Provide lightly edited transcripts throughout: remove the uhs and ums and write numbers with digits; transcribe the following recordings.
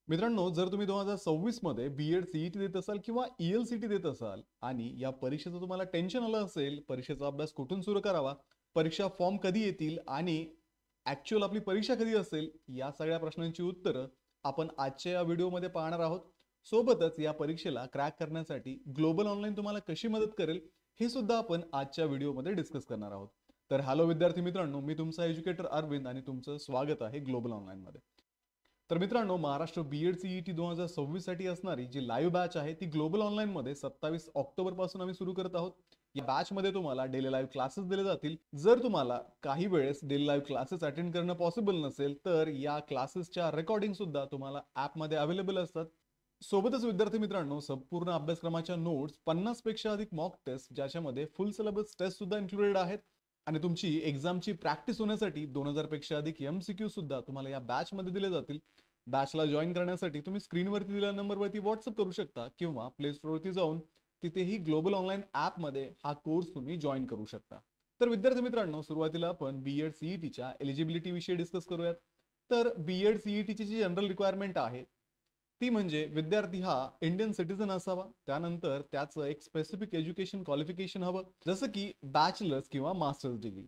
मित्रांनो, जर तुम्ही 2026 मध्ये बीएड सीईटी देत असाल किंवा ईएलसीटी देत असाल आणि या परीक्षेचं तुम्हाला टेन्शन आलं असेल, परीक्षेचा अभ्यास कुठून सुरू करावा, परीक्षा फॉर्म कधी येतील आणि ऍक्च्युअल आपली परीक्षा कधी असेल, या सगळ्या प्रश्नांची उत्तरं आपण आजच्या या व्हिडिओमध्ये पाहणार आहोत. सोबतच या परीक्षेला क्रॅक करण्यासाठी ग्लोबल ऑनलाईन तुम्हाला कशी मदत करेल हे सुद्धा आपण आजच्या व्हिडिओमध्ये डिस्कस करणार आहोत. तर हॅलो विद्यार्थी मित्रांनो, मी तुमचा एज्युकेटर अरविंद आणि तुमचं स्वागत आहे ग्लोबल ऑनलाईन मध्ये. तर मित्रांनो, महाराष्ट्र बीएड सीईटी 2026 साठी असणारी जी लाईव्ह बॅच आहे ती ग्लोबल ऑनलाईन मध्ये 27 ऑक्टोबर पासून आम्ही सुरू करत आहोत. या बॅच मध्ये तुम्हाला डेली लाईव्ह क्लासेस दिले जातील. जर तुम्हाला काही वेळेस डेली लाईव्ह क्लासेस अटेंड करणं पॉसिबल नसेल तर या क्लासेसच्या रेकॉर्डिंग सुद्धा तुम्हाला ऍप मध्ये अवेलेबल असतात. सोबतच विद्यार्थी मित्रांनो, संपूर्ण अभ्यासक्रमाच्या नोट्स, 50 पेक्षा अधिक मॉक टेस्ट ज्याच्यामध्ये फुल सिलेबस टेस्ट सुद्धा इन्क्लुडेड आहेत आणि तुमची एक्झामची प्रॅक्टिस होण्यासाठी 2000 पेक्षा अधिक एमसीक्यू सुद्धा तुम्हाला या बॅच मध्ये दिले जातील. बॅचला जॉईन करण्यासाठी तुम्ही स्क्रीनवरती दिलेल्या नंबरवरती व्हॉट्सअप करू शकता किंवा प्ले स्टोरवरती जाऊन तिथेही ग्लोबल ऑनलाईन ऍप मध्ये हा कोर्स तुम्ही जॉईन करू शकता. तर विद्यार्थी मित्रांनो, सुरुवातीला आपण बीएड सीईटीच्या एलिजिबिलिटी विषयी डिस्कस करूयात. तर बीएड सीईटीची जी जनरल रिक्वायरमेंट आहे ती म्हणजे विद्यार्थी हा इंडियन सिटीजन असावा, त्यानंतर त्याचं एक स्पेसिफिक एज्युकेशन क्वालिफिकेशन हवं, जसं की बॅचलर्स किंवा मास्टर्स डिग्री.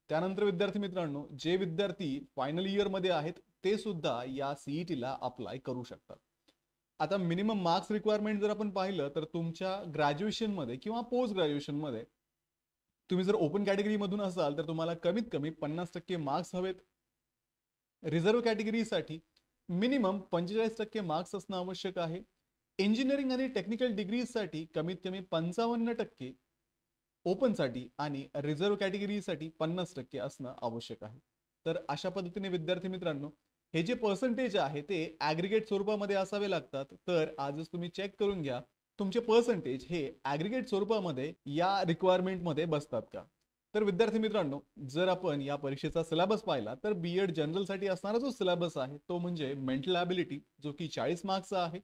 त्यानंतर विद्यार्थी मित्रांनो, जे विद्यार्थी फायनल इयर मध्ये आहेत ते सुद्धा या सीईटीला अप्लाय करू शकतात. आता मिनिमम मार्क्स रिक्वायरमेंट जर आपण पाहिलं तर तुमच्या ग्रॅज्युएशन मध्ये किंवा पोस्ट ग्रॅज्युएशन मध्ये तुम्ही जर ओपन कॅटेगरी मधून असाल तर तुम्हाला कमीत कमी 50% मार्क्स हवेत. रिझर्व्ह कॅटेगरीसाठी मिनिमम 45% मार्क्स असणं आवश्यक आहे. इंजिनिअरिंग आणि टेक्निकल डिग्रीसाठी कमीत कमी 55% ओपनसाठी आणि रिझर्व्ह कॅटेगरीसाठी 50% असणं आवश्यक आहे. तर अशा पद्धतीने विद्यार्थी मित्रांनो, हे जे पर्सेंटेज आहे ते ऍग्रिगेट स्वरूपामध्ये असावे लागतात. तर आजच तुम्ही चेक करून घ्या तुमचे पर्सेंटेज हे ऍग्रिगेट स्वरूपामध्ये या रिक्वायरमेंट मध्ये बसतात का. तर विद्यार्थी मित्रांनो, जर आपण या परीक्षेचा सिलेबस पाहिला तर बीएड जनरल साठी असणारा जो सिलेबस आहे तो म्हणजे मेंटल ॲबिलिटी जो की 40 मार्क्सचा आहे,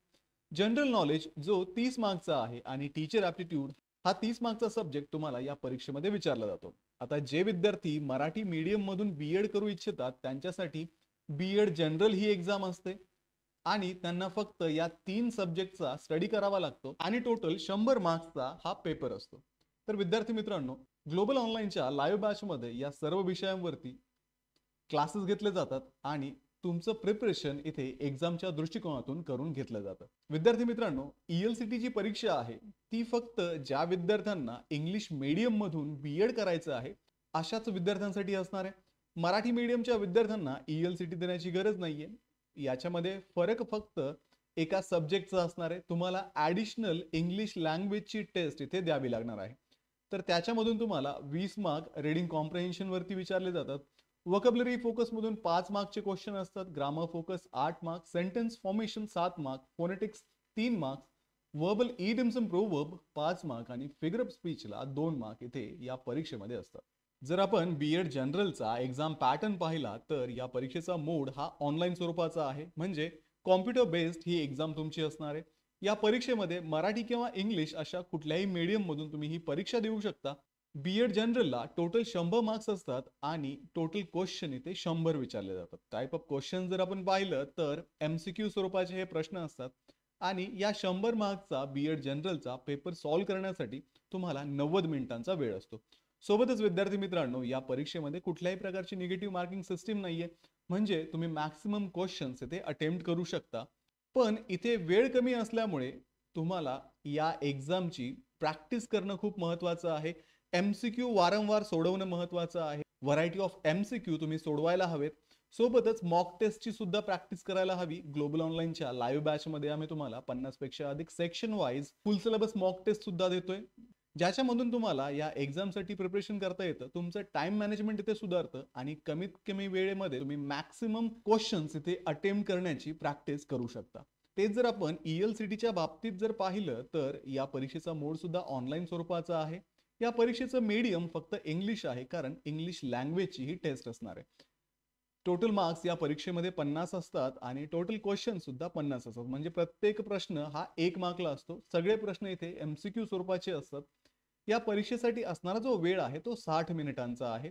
जनरल नॉलेज जो 30 मार्क्सचा आहे आणि टीचर ॲप्टिट्यूड हा 30 मार्क्सचा सब्जेक्ट तुम्हाला या परीक्षेमध्ये विचारला जातो. आता जे विद्यार्थी मराठी मीडियम मधून बीएड करू इच्छितात त्यांच्यासाठी बीएड जनरल ही एक्झाम असते आणि त्यांना फक्त या 3 सब्जेक्टचा स्टडी करावा लागतो आणि टोटल 100 मार्क्सचा हा पेपर असतो. तर विद्यार्थी मित्रांनो, ग्लोबल ऑनलाईनच्या लाईव्ह बॅच मध्ये या सर्व विषयांवरती क्लासेस घेतले जातात आणि तुमचं प्रिपरेशन इथे एक्झामच्या दृष्टिकोनातून करून घेतलं जातं. विद्यार्थी मित्रांनो, ईएलसीटी जी परीक्षा आहे ती फक्त ज्या विद्यार्थ्यांना इंग्लिश मीडियम मधून बीएड करायचं आहे अशाच विद्यार्थ्यांसाठी असणार आहे. मराठी मीडियमच्या विद्यार्थ्यांना ईएलसीटी देण्याची गरज नाहीये. याच्यामध्ये फरक फक्त एका सब्जेक्टचा असणार आहे. तुम्हाला ऍडिशनल इंग्लिश लँग्वेजची टेस्ट इथे द्यावी लागणार आहे. तर त्याच्यामधून तुम्हाला 20 मार्क रीडिंग कॉम्प्रिहेन्शन वरती विचारले जातात. वोकॅब्युलरी फोकस मधून 5 मार्कचे क्वेश्चन असतात. Grammar focus 8 mark, sentence formation 7 mark, phonetics 3 marks, verbal idioms and proverb 5 mark आणि फिगर ऑफ स्पीचला 2 मार्क इथे या परीक्षेमध्ये असतात. जर आपण बीएड जनरलचा एक्झाम पॅटर्न पाहिला तर या परीक्षेचा मोड हा ऑनलाईन स्वरूपाचा आहे, म्हणजे कॉम्प्युटर बेस्ड ही एक्झाम तुमची असणार आहे. या परीक्षेमध्ये मराठी किंवा इंग्लिश अशा कुठल्याही मीडियम मधून तुम्ही ही परीक्षा देऊ शकता. बीएड जनरलला टोटल 100 मार्क्स असतात आणि टोटल क्वेश्चन इथे 100 विचारले जातात. टाइप ऑफ क्वेश्चन जर आपण पाहिलं तर एमसीक्यू स्वरूपाचे हे प्रश्न असतात आणि या 100 मार्क्सचा बीएड जनरलचा पेपर सॉल्व्ह करण्यासाठी तुम्हाला 90 मिनिटांचा वेळ असतो. सोबतच विद्यार्थी मित्रांनो, या परीक्षेमध्ये कुठल्याही प्रकारची निगेटिव्ह मार्किंग सिस्टीम नाहीये, म्हणजे तुम्ही मॅक्सिमम क्वेश्चन्स इथे अटेम्प्ट करू शकता. पण इथे वेळ कमी असल्यामुळे तुम्हाला या एक्झामची प्रॅक्टिस करणं खूप महत्वाचं आहे. एमसीक्यू वारंवार सोडवणं महत्वाचं आहे. व्हरायटी ऑफ एमसीक्यू तुम्ही सोडवायला हवेत. सोबतच मॉक टेस्टची सुद्धा प्रॅक्टिस करायला हवी. ग्लोबल ऑनलाईनच्या लाईव्ह बॅच मध्ये आम्ही तुम्हाला 50 पेक्षा अधिक section wise full syllabus mock test सुद्धा देतोय, ज्याच्यामधून तुम्हाला या एक्झामसाठी प्रिपरेशन करता येतं. तुमचं टाइम मॅनेजमेंट इथे सुधारतं आणि कमीत कमी वेळेमध्ये तुम्ही मॅक्सिमम क्वेश्चन्स इथे अटेम्प्ट करण्याची प्रॅक्टिस करू शकता. तेच जर आपण ईएलसीटीच्या बाबतीत जर पाहिलं तर या परीक्षेचा मोड सुद्धा ऑनलाईन स्वरूपाचा आहे. या परीक्षेचं मीडियम फक्त इंग्लिश आहे, कारण इंग्लिश लँग्वेजची ही टेस्ट असणार आहे. टोटल मार्क्स या परीक्षेमध्ये 50 असतात आणि टोटल क्वेश्चन सुद्धा 50 असतात, म्हणजे प्रत्येक प्रश्न हा 1 मार्कला असतो. सगळे प्रश्न इथे एमसीक्यू स्वरूपाचे असतात. या परीक्षेसाठी असणारा जो वेळ आहे तो 60 मिनिटांचा आहे.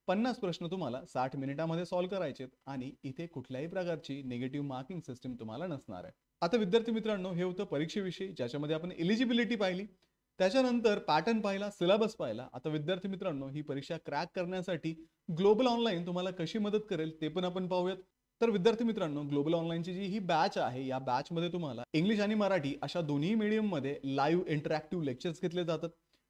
50 प्रश्न तुम्हाला 60 मिनिटांमध्ये सॉल्व्ह करायचे आणि इथे कुठल्याही प्रकारची निगेटिव्ह मार्किंग सिस्टीम तुम्हाला नसणार आहे. आता विद्यार्थी मित्रांनो, हे होतं परीक्षेविषयी, ज्याच्यामध्ये आपण एलिजिबिलिटी पाहिली. त्याच्यानंतर पॅटर्न पाहिला, सिलेबस पाहिला. आता विद्यार्थी मित्रांनो, ही परीक्षा क्रॅक करण्यासाठी ग्लोबल ऑनलाईन तुम्हाला कशी मदत करेल ते पण आपण पाहूयात. तर विद्यार्थी मित्रांनो, ग्लोबल ऑनलाईनची जी ही बॅच आहे, या बॅच मध्ये तुम्हाला इंग्लिश आणि मराठी अशा दोन्ही मीडियम मध्ये लाईव्ह इंटरॅक्टिव्ह लेक्चर्स घेतले जातात,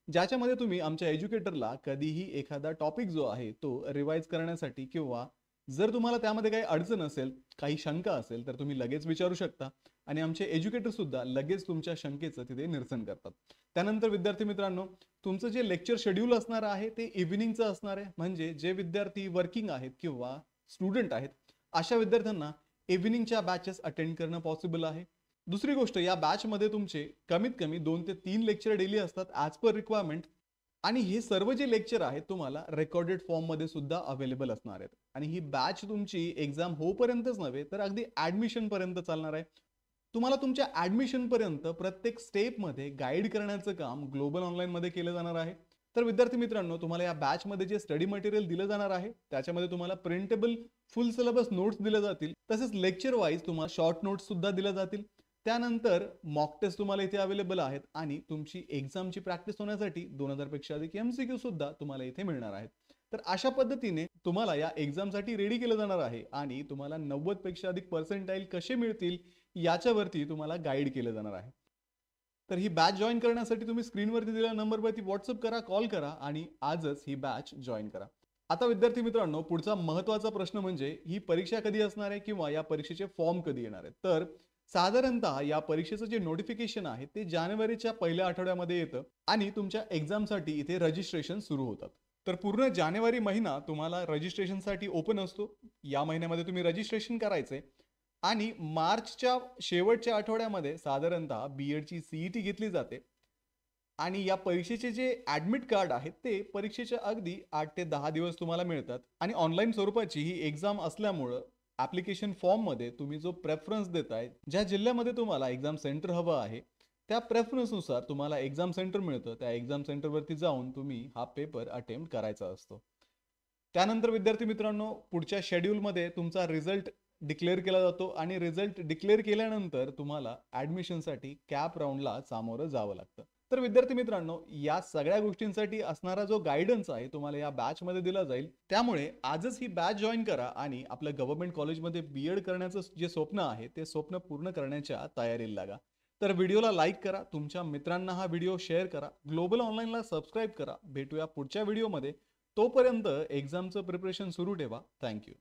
ज्याच्यामध्ये तुम्ही आमच्या एज्युकेटरला कधीही एखादा टॉपिक जो आहे तो रिवाइज करण्यासाठी किंवा जर तुम्हाला त्यामध्ये काही अडचण असेल, काही शंका असेल, तर तुम्ही लगेच विचारू शकता आणि आमचे एज्युकेटर सुद्धा लगेच तुमच्या शंकेचं तिथे निरसन करतात. त्यानंतर विद्यार्थी मित्रांनो, तुमचं जे लेक्चर शेड्यूल असणार आहे ते इव्हिनिंगचं असणार आहे. म्हणजे जे विद्यार्थी वर्किंग आहेत किंवा स्टुडंट आहेत, अशा विद्यार्थ्यांना इव्हिनिंगच्या बॅचेस अटेंड करणं पॉसिबल आहे. दुसरी गोष्ट, या बॅच मध्ये तुमचे कमीत कमी 2 ते 3 लेक्चर डेली असतात ॲज पर रिक्वायरमेंट. आणि हे सर्व जे लेक्चर आहेत तुम्हाला रेकॉर्डेड फॉर्म मध्ये सुद्धा अवेलेबल असणार आहेत. आणि ही बॅच तुमची एक्झाम होईपर्यंतच नव्हे तर अगदी ऍडमिशन पर्यंत चालणार आहे. तुम्हाला तुमच्या ऍडमिशन पर्यंत प्रत्येक स्टेप मध्ये गाईड करण्याचं काम ग्लोबल ऑनलाईन मध्ये केलं जाणार आहे. तर विद्यार्थी मित्रांनो, तुम्हाला या बॅच मध्ये जे स्टडी मटेरियल दिलं जाणार आहे त्याच्यामध्ये तुम्हाला प्रिंटेबल फुल सिलेबस नोट्स दिले जातील, तसेच लेक्चर वाईज तुम्हाला शॉर्ट नोट्स सुद्धा दिल्या जातील. त्यानंतर मॉक टेस्ट तुम्हाला इथे अवेलेबल आहेत आणि तुमची एक्झामची प्रॅक्टिस होण्यासाठी 2000 पेक्षा अधिक एमसीक्यू सुद्धा तुम्हाला इथे मिळणार आहेत. तर अशा पद्धतीने तुम्हाला या एक्झामसाठी रेडी केलं जाणार आहे आणि तुम्हाला 90 पेक्षा अधिक पर्सेंटाइल कसे मिळतील याच्यावरती तुम्हाला गाईड केलं जाणार आहे. तर ही बॅच जॉईन करण्यासाठी तुम्ही स्क्रीनवरती दिलेल्या नंबरवरती व्हॉट्सअप करा, कॉल करा आणि आजच ही बॅच जॉईन करा. आता विद्यार्थी मित्रांनो, पुढचा महत्त्वाचा प्रश्न म्हणजे ही परीक्षा कधी असणार आहे किंवा या परीक्षेचे फॉर्म कधी येणार आहेत. तर साधारणतः या परीक्षेचं जे नोटिफिकेशन आहे ते जानेवारीच्या पहिल्या आठवड्यामध्ये येतं आणि तुमच्या एक्झामसाठी इथे रजिस्ट्रेशन सुरू होतात. तर पूर्ण जानेवारी महिना तुम्हाला रजिस्ट्रेशनसाठी ओपन असतो. या महिन्यामध्ये तुम्ही रजिस्ट्रेशन करायचंय आणि मार्चच्या शेवटच्या आठवड्यामध्ये साधारणतः बीएडची सीईटी घेतली जाते आणि या परीक्षेचे जे ऍडमिट कार्ड आहेत ते परीक्षेच्या अगदी 8 ते 10 दिवस तुम्हाला मिळतात. आणि ऑनलाईन स्वरूपाची ही एक्झाम असल्यामुळं ऍप्लिकेशन फॉर्म मध्ये तुम्ही जो प्रेफरन्स देताय, ज्या जिल्ह्यामध्ये तुम्हाला एक्झाम सेंटर हवं आहे त्या प्रेफरन्सनुसार तुम्हाला एक्झाम सेंटर मिळतं. त्या एक्झाम सेंटरवरती जाऊन तुम्ही हा पेपर अटेम्प्ट करायचा असतो. त्यानंतर विद्यार्थी मित्रांनो, पुढच्या शेड्यूलमध्ये तुमचा रिझल्ट डिक्लेअर केला जातो आणि रिझल्ट डिक्लेअर केल्यानंतर तुम्हाला ऍडमिशनसाठी कॅप राऊंडला सामोरं जावं लागतं. तर विद्यार्थी मित्रांनो, या सगळ्या गोष्टींसाठी असणारा जो गायडन्स आहे तुम्हाला या बॅच मध्ये दिला जाईल. त्यामुळे आजच ही बॅच जॉईन करा आणि आपल्या गव्हर्नमेंट कॉलेजमध्ये बीएड करण्याचं जे स्वप्न आहे ते स्वप्न पूर्ण करण्याच्या तयारीला लागा. तर व्हिडिओला लाईक करा, तुमच्या मित्रांना हा व्हिडिओ शेअर करा, ग्लोबल ऑनलाईनला सबस्क्राईब करा. भेटूया पुढच्या व्हिडिओमध्ये. तोपर्यंत एक्झामचं प्रिपरेशन सुरू ठेवा. थँक्यू.